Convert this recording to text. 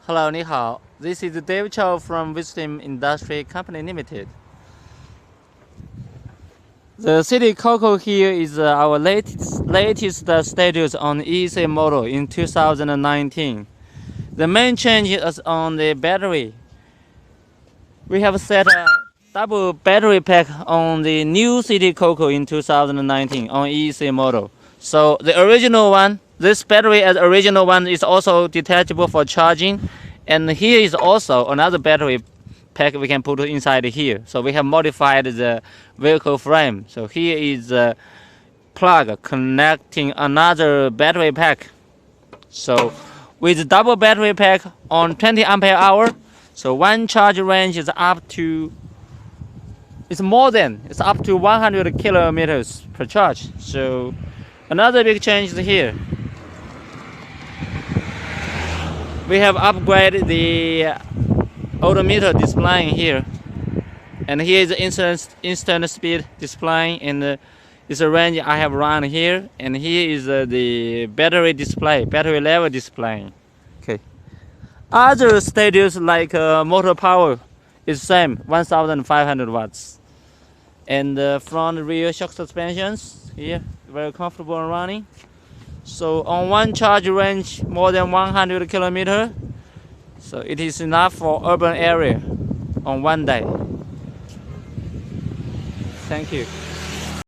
Hello, 你好. This is Dave Chow from Wisdom Industry Company Limited. The City Coco here is our latest status on EC model in 2019. The main change is on the battery. We have set a double battery pack on the new City Coco in 2019 on EC model. So the original one, this battery as original one is also detachable for charging, and here is also another battery pack we can put inside here. So we have modified the vehicle frame. So here is a plug connecting another battery pack. So with double battery pack on 20 ampere hour, so one charge range is up to it's up to 100 kilometers per charge. So another big change is here. We have upgraded the odometer displaying here, and here is the instant speed displaying, and it's a range I have run here, and here is the battery level display. Okay. Other status like motor power is same, 1500 watts. And front rear shock suspensions here, very comfortable running. So on one charge range more than 100 kilometers, so it is enough for urban area on one day. Thank you.